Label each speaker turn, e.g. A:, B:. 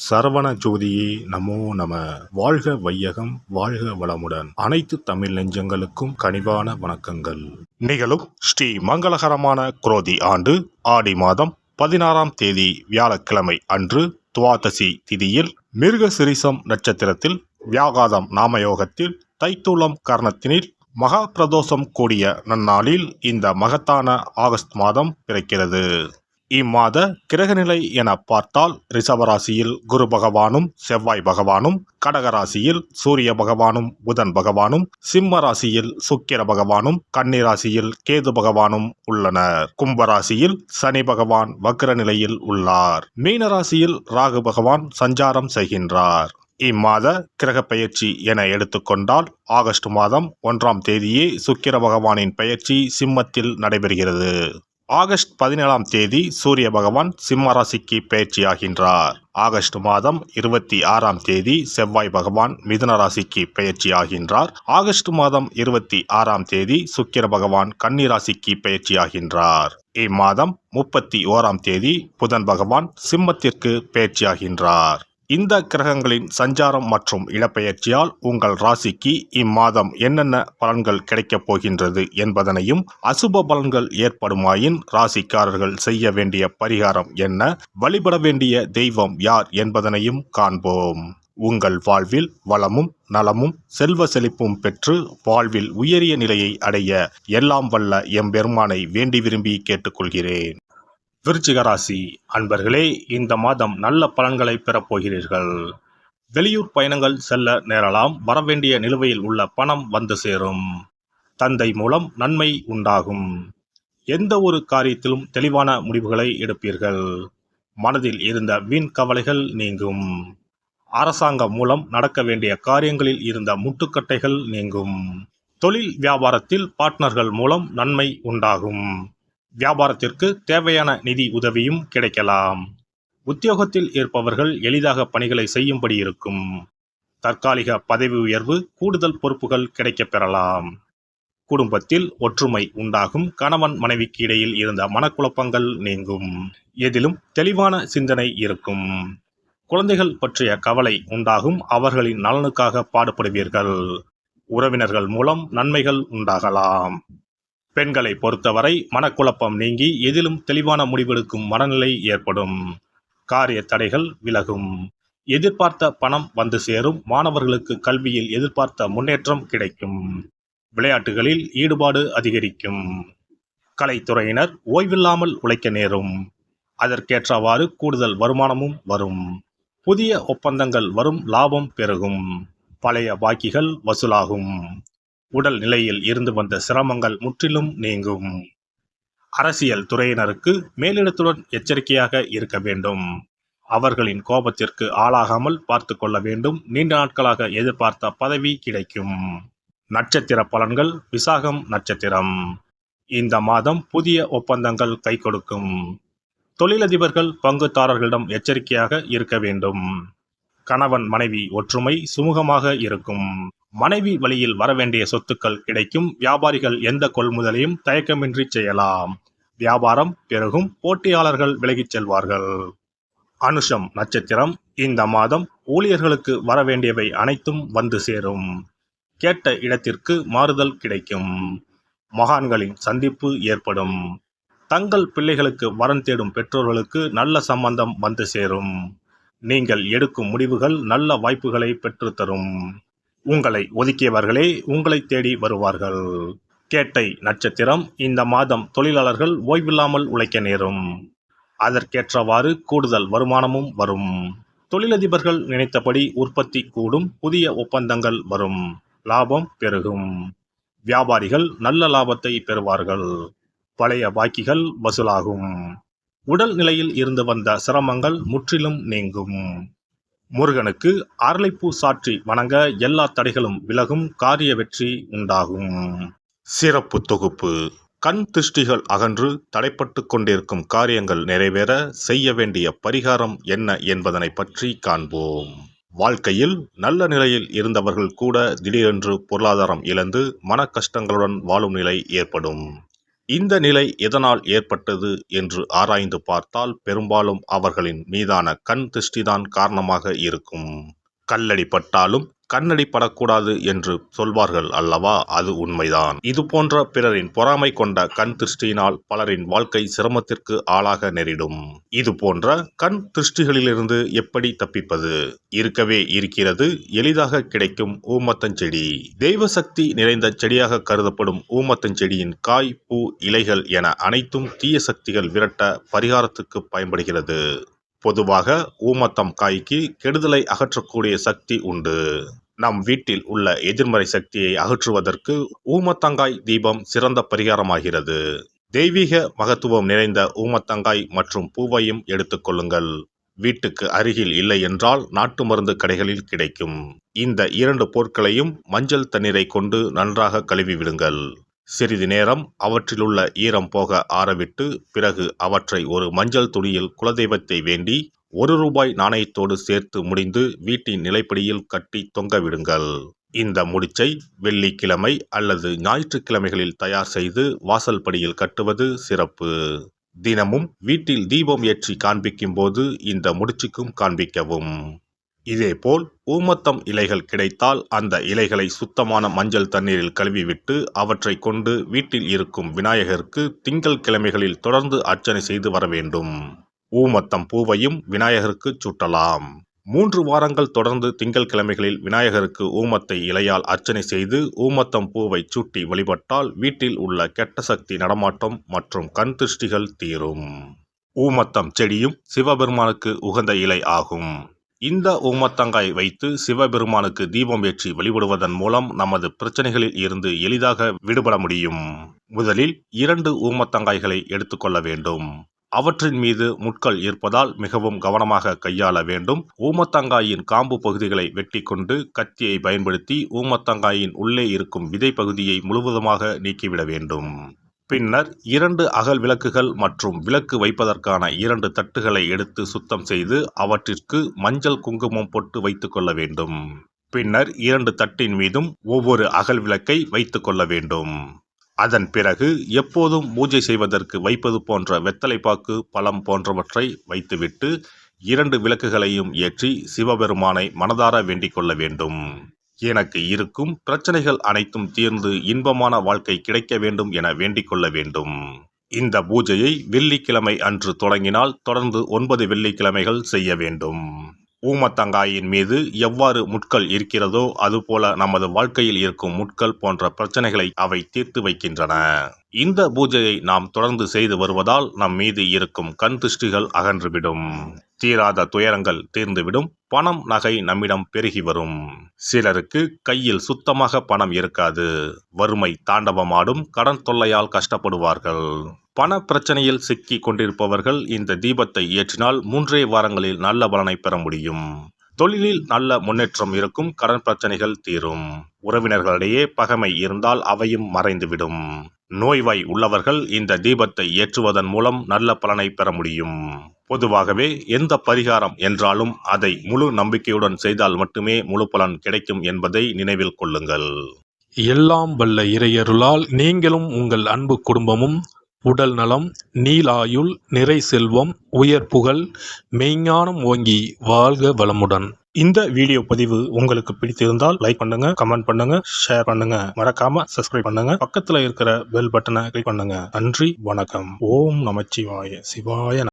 A: சரவண ஜோதியே நமோ நம. வாழ்க வையகம், வாழ்க வளமுடன். அனைத்து தமிழ் நெஞ்சங்களுக்கும் கனிவான வணக்கங்கள். நிகழும் ஸ்ரீ மங்களகரமான குரோதி ஆண்டு ஆடி மாதம் 16ஆம் தேதி வியாழக்கிழமை அன்று துவாதசி திதியில் மிருகசிரிசம் நட்சத்திரத்தில் வியாகாதம் நாமயோகத்தில் தைத்தூலம் கர்ணத்தினில் மகா பிரதோஷம் கூடிய நன்னாளில் இந்த மகத்தான ஆகஸ்ட் மாதம் பிறக்கிறது. இம்மாத கிரகநிலை என பார்த்தால் ரிஷபராசியில் குரு பகவானும் செவ்வாய் பகவானும், கடகராசியில் சூரிய பகவானும் புதன் பகவானும், சிம்ம ராசியில் சுக்கிர பகவானும், கன்னி ராசியில் கேது பகவானும் உள்ளனர். கும்பராசியில் சனி பகவான் வக்ர நிலையில் உள்ளார். மீனராசியில் ராகு பகவான் சஞ்சாரம் செய்கின்றார். இம்மாத கிரக பெயர்ச்சி என எடுத்துக்கொண்டால் ஆகஸ்ட் மாதம் 1ஆம் தேதியே சுக்கிர பகவானின் பெயர்ச்சி சிம்மத்தில் நடைபெறுகிறது. ஆகஸ்ட் 17ஆம் தேதி சூரிய பகவான் சிம்ம ராசிக்கு பெயர்ச்சியாகின்றார். ஆகஸ்ட் மாதம் 26ஆம் தேதி செவ்வாய் பகவான் மிதுன ராசிக்கு பெயர்ச்சியாகின்றார். ஆகஸ்ட் மாதம் 26ஆம் தேதி சுக்கிர பகவான் கன்னி ராசிக்கு பெயர்ச்சியாகின்றார். இம்மாதம் 31ஆம் தேதி புதன் பகவான் சிம்மத்திற்கு பெயர்ச்சியாகின்றார். இந்த கிரகங்களின் சஞ்சாரம் மற்றும் இடப்பெயர்ச்சியால் உங்கள் ராசிக்கு இம்மாதம் என்னென்ன பலன்கள் கிடைக்கப் போகின்றது என்பதனையும், அசுப பலன்கள் ஏற்படுமாயின் ராசிக்காரர்கள் செய்ய வேண்டிய பரிகாரம் என்ன, வழிபட வேண்டிய தெய்வம் யார் என்பதனையும் காண்போம். உங்கள் வாழ்வில் வளமும் நலமும் செல்வ செழிப்பும் பெற்று வாழ்வில் உயரிய நிலையை அடைய எல்லாம் வல்ல எம்பெருமானை வேண்டி விரும்பி கேட்டுக்கொள்கிறேன். விருச்சிக ராசி அன்பர்களே, இந்த மாதம் நல்ல பலன்களை பெறப்போகிறீர்கள். வெளியூர் பயணங்கள் செல்ல நேரலாம். வரவேண்டிய நிலுவையில் உள்ள பணம் வந்து சேரும். தந்தை மூலம் நன்மை உண்டாகும். எந்த ஒரு காரியத்திலும் தெளிவான முடிவுகளை எடுப்பீர்கள். மனதில் இருந்த வீண் கவலைகள் நீங்கும். அரசாங்கம் மூலம் நடக்க வேண்டிய காரியங்களில் இருந்த முட்டுக்கட்டைகள் நீங்கும். தொழில் வியாபாரத்தில் பார்ட்னர்கள் மூலம் நன்மை உண்டாகும். வியாபாரத்திற்கு தேவையான நிதி உதவியும் கிடைக்கலாம். உத்தியோகத்தில் இருப்பவர்கள் எளிதாக பணிகளை செய்யும்படி இருக்கும். தற்காலிக பதவி உயர்வு, கூடுதல் பொறுப்புகள் கிடைக்கப் பெறலாம். குடும்பத்தில் ஒற்றுமை உண்டாகும். கணவன் மனைவிக்கு இடையில் இருந்த மனக்குழப்பங்கள் நீங்கும். எதிலும் தெளிவான சிந்தனை இருக்கும். குழந்தைகள் பற்றிய கவலை உண்டாகும். அவர்களின் நலனுக்காக பாடுபடுவீர்கள். உறவினர்கள் மூலம் நன்மைகள் உண்டாகலாம். பெண்களை பொறுத்தவரை மனக்குழப்பம் நீங்கி எதிலும் தெளிவான முடிவெடுக்கும் மனநிலை ஏற்படும். காரிய தடைகள் விலகும். எதிர்பார்த்த பணம் வந்து சேரும். மாணவர்களுக்கு கல்வியில் எதிர்பார்த்த முன்னேற்றம் கிடைக்கும். விளையாட்டுகளில் ஈடுபாடு அதிகரிக்கும். கலைத்துறையினர் ஓய்வில்லாமல் உழைக்க நேரும். அதற்கேற்றவாறு கூடுதல் வருமானமும் வரும். புதிய ஒப்பந்தங்கள் வரும். லாபம் பெருகும். பழைய பாக்கிகள் வசூலாகும். உடல் நிலையில் இருந்து வந்த சிரமங்கள் முற்றிலும் நீங்கும். அரசியல் துறையினருக்கு மேலிடத்துடன் எச்சரிக்கையாக இருக்க வேண்டும். அவர்களின் கோபத்திற்கு ஆளாகாமல் பார்த்து கொள்ள வேண்டும். நீண்ட நாட்களாக எதிர்பார்த்த பதவி கிடைக்கும். நட்சத்திர பலன்கள். விசாகம் நட்சத்திரம். இந்த மாதம் புதிய ஒப்பந்தங்கள் கை கொடுக்கும். தொழிலதிபர்கள் பங்குதாரர்களிடம் எச்சரிக்கையாக இருக்க வேண்டும். கணவன் மனைவி ஒற்றுமை சுமூகமாக இருக்கும். மனைவி வழியில் வரவேண்டிய சொத்துக்கள் கிடைக்கும். வியாபாரிகள் எந்த கொள்முதலையும் தயக்கமின்றி செய்யலாம். வியாபாரம் பெருகும். போட்டியாளர்கள் விலகிச் செல்வார்கள். அனுஷம் நட்சத்திரம். இந்த மாதம் ஊழியர்களுக்கு வரவேண்டியவை அனைத்தும் வந்து சேரும். கேட்ட இடத்திற்கு மாறுதல் கிடைக்கும். மகான்களின் சந்திப்பு ஏற்படும். தங்கள் பிள்ளைகளுக்கு வரன் தேடும் பெற்றோர்களுக்கு நல்ல சம்பந்தம் வந்து சேரும். நீங்கள் எடுக்கும் முடிவுகள் நல்ல வாய்ப்புகளை பெற்றுத்தரும். உங்களை ஒதுக்கியவர்களே உங்களை தேடி வருவார்கள். கேட்டை நட்சத்திரம். இந்த மாதம் தொழிலாளர்கள் ஓய்வில்லாமல் உழைக்க நேரும். அதற்கேற்றவாறு கூடுதல் வருமானமும் வரும். தொழிலதிபர்கள் நினைத்தபடி உற்பத்தி கூடும். புதிய ஒப்பந்தங்கள் வரும். லாபம் பெருகும். வியாபாரிகள் நல்ல லாபத்தை பெறுவார்கள். பழைய பாக்கிகள் வசூலாகும். உடல் நிலையில் இருந்து வந்த சிரமங்கள் முற்றிலும் நீங்கும். முருகனுக்கு அரளிப்பூ சாற்றி வணங்க எல்லா தடைகளும் விலகும். காரிய வெற்றி உண்டாகும். சிறப்பு தொகுப்பு. கண் திருஷ்டிகள் அகன்று தடைப்பட்டு கொண்டிருக்கும் காரியங்கள் நிறைவேற செய்ய வேண்டிய பரிகாரம் என்ன என்பதனை பற்றி காண்போம். வாழ்க்கையில் நல்ல நிலையில் இருந்தவர்கள் கூட திடீரென்று பொருளாதாரம் இழந்து மன கஷ்டங்களுடன் வாழும் நிலை ஏற்படும். இந்த நிலை எதனால் ஏற்பட்டது என்று ஆராய்ந்து பார்த்தால் பெரும்பாலும் அவர்களின் மீதான கண் திருஷ்டிதான் காரணமாக இருக்கும். கல்லடி பட்டாலும் கண்ணடி படக்கூடாது என்று சொல்வார்கள் அல்லவா, அது உண்மைதான். இது போன்ற பிறரின் பொறாமை கொண்ட கண் திருஷ்டியினால் பலரின் வாழ்க்கை சிரமத்திற்கு ஆளாக நேரிடும். இது போன்ற கண் திருஷ்டிகளிலிருந்து எப்படி தப்பிப்பது? இருக்கவே இருக்கிறது எளிதாக கிடைக்கும் ஊமத்தஞ்செடி. தெய்வ சக்தி நிறைந்த செடியாக கருதப்படும் ஊமத்தஞ்செடியின் காய், பூ, இலைகள் என அனைத்தும் தீய சக்திகள் விரட்ட பரிகாரத்துக்கு பயன்படுகிறது. பொதுவாக ஊமத்தம் காய்க்கு கெடுதலை அகற்றக்கூடிய சக்தி உண்டு. நம் வீட்டில் உள்ள எதிர்மறை சக்தியை அகற்றுவதற்கு ஊமத்தங்காய் தீபம் சிறந்த பரிகாரமாகிறது. தெய்வீக மகத்துவம் நிறைந்த ஊமத்தங்காய் மற்றும் பூவையும் எடுத்துக்கொள்ளுங்கள். வீட்டுக்கு அருகில் இல்லை என்றால் நாட்டு மருந்து கடைகளில் கிடைக்கும். இந்த 2 பொருட்களையும் மஞ்சள் தண்ணீரை கொண்டு நன்றாக கழுவி விடுங்கள். சிறிது நேரம் அவற்றிலுள்ள ஈரம் போக ஆறவிட்டு பிறகு அவற்றை ஒரு மஞ்சள் துணியில் குலதெய்வத்தை வேண்டி ₹1 நாணயத்தோடு சேர்த்து முடிந்து வீட்டின் நிலைப்படியில் கட்டி தொங்கவிடுங்கள். இந்த முடிச்சை வெள்ளிக்கிழமை அல்லது ஞாயிற்றுக்கிழமைகளில் தயார் செய்து வாசல் படியில் கட்டுவது சிறப்பு. தினமும் வீட்டில் தீபம் ஏற்றி காண்பிக்கும் போது இந்த முடிச்சுக்கும் காண்பிக்கவும். இதேபோல் ஊமத்தம் இலைகள் கிடைத்தால் அந்த இலைகளை சுத்தமான மஞ்சள் தண்ணீரில் கழுவிவிட்டு அவற்றை கொண்டு வீட்டில் இருக்கும் விநாயகருக்கு திங்கள் கிழமைகளில் தொடர்ந்து அர்ச்சனை செய்து வர வேண்டும். ஊமத்தம் பூவையும் விநாயகருக்கு சூட்டலாம். 3 வாரங்கள் தொடர்ந்து திங்கள் கிழமைகளில் விநாயகருக்கு ஊமத்தை இலையால் அர்ச்சனை செய்து ஊமத்தம் பூவை சூட்டி வழிபட்டால் வீட்டில் உள்ள கெட்ட சக்தி நடமாட்டம் மற்றும் கண் திருஷ்டிகள் தீரும். ஊமத்தம் செடியும் சிவபெருமானுக்கு உகந்த இலை ஆகும். இந்த ஊமத்தங்காய் வைத்து சிவபெருமானுக்கு தீபம் ஏற்றி வழிபடுவதன் மூலம் நமது பிரச்சனைகளில் இருந்து எளிதாக விடுபட முடியும். முதலில் 2 ஊமத்தங்காய்களை எடுத்துக்கொள்ள வேண்டும். அவற்றின் மீது முட்கள் இருப்பதால் மிகவும் கவனமாக கையாள வேண்டும். ஊமத்தங்காயின் காம்பு பகுதிகளை வெட்டி கொண்டு கத்தியை பயன்படுத்தி ஊமத்தங்காயின் உள்ளே இருக்கும் விதை பகுதியை முழுவதுமாக நீக்கிவிட வேண்டும். பின்னர் 2 அகல் விளக்குகள் மற்றும் விளக்கு வைப்பதற்கான 2 தட்டுகளை எடுத்து சுத்தம் செய்து அவற்றிற்கு மஞ்சள் குங்குமம் போட்டு வைத்துக் கொள்ள வேண்டும். பின்னர் 2 தட்டின் மீதும் ஒவ்வொரு அகல் விளக்கை வைத்துக் கொள்ள வேண்டும். அதன் பிறகு எப்போதும் பூஜை செய்வதற்கு வைப்பது போன்ற வெத்தலைப்பாக்கு, பழம் போன்றவற்றை வைத்துவிட்டு 2 விளக்குகளையும் ஏற்றி சிவபெருமானை மனதார வேண்டிக் கொள்ள வேண்டும். எனக்கு இருக்கும் பிரச்சனைகள் அனைத்தும் தீர்ந்து இன்பமான வாழ்க்கை கிடைக்க வேண்டும் என வேண்டிக் கொள்ள வேண்டும். இந்த பூஜையை வெள்ளிக்கிழமை அன்று தொடங்கினால் தொடர்ந்து 9 வெள்ளிக்கிழமைகள் செய்ய வேண்டும். ஊமத்தங்காயின் மீது எவ்வாறு முட்கள் இருக்கிறதோ அதுபோல நமது வாழ்க்கையில் இருக்கும் முட்கள் போன்ற பிரச்சனைகளை அவை தீர்த்து வைக்கின்றன. இந்த பூஜையை நாம் தொடர்ந்து செய்து வருவதால் நம் மீது இருக்கும் கண் திருஷ்டிகள் அகன்றுவிடும். தீராத துயரங்கள் தீர்ந்துவிடும். பணம், நகை நம்மிடம் பெருகி வரும். சிலருக்கு கையில் சுத்தமாக பணம் இருக்காது. வறுமை தாண்டவமாடும். கடன் தொல்லையால் கஷ்டப்படுவார்கள். பண பிரச்சனையில் சிக்கி கொண்டிருப்பவர்கள் இந்த தீபத்தை ஏற்றினால் 3 வாரங்களில் நல்ல பலனை பெற முடியும். தொழிலில் நல்ல முன்னேற்றம் இருக்கும். கடன் பிரச்சனைகள் தீரும். உறவினர்களிடையே பகைமை இருந்தால் அவையும் மறைந்துவிடும். நோய்வாய் உள்ளவர்கள் இந்த தீபத்தை ஏற்றுவதன் மூலம் நல்ல பலனை பெற முடியும். பொதுவாகவே எந்த பரிகாரம் என்றாலும் அதை முழு நம்பிக்கையுடன் செய்தால் மட்டுமே முழு பலன் கிடைக்கும் என்பதை நினைவில் கொள்ளுங்கள்.
B: எல்லாம் வல்ல இறையருளால் நீங்களும் உங்கள் அன்பு குடும்பமும் உடல் நலம், நீலாயுள், நிறை செல்வம், உயர் புகழ், மெய்ஞானம் ஓங்கி வாழ்க வளமுடன்.
A: இந்த வீடியோ பதிவு உங்களுக்கு பிடித்திருந்தால் லைக் பண்ணுங்க, கமெண்ட் பண்ணுங்க, ஷேர் பண்ணுங்க, மறக்காம சப்ஸ்கிரைப் பண்ணுங்க, பக்கத்துல இருக்கிற பெல் பட்டனை கிளிக் பண்ணுங்க. நன்றி, வணக்கம். ஓம் நமச்சிவாய. சிவாய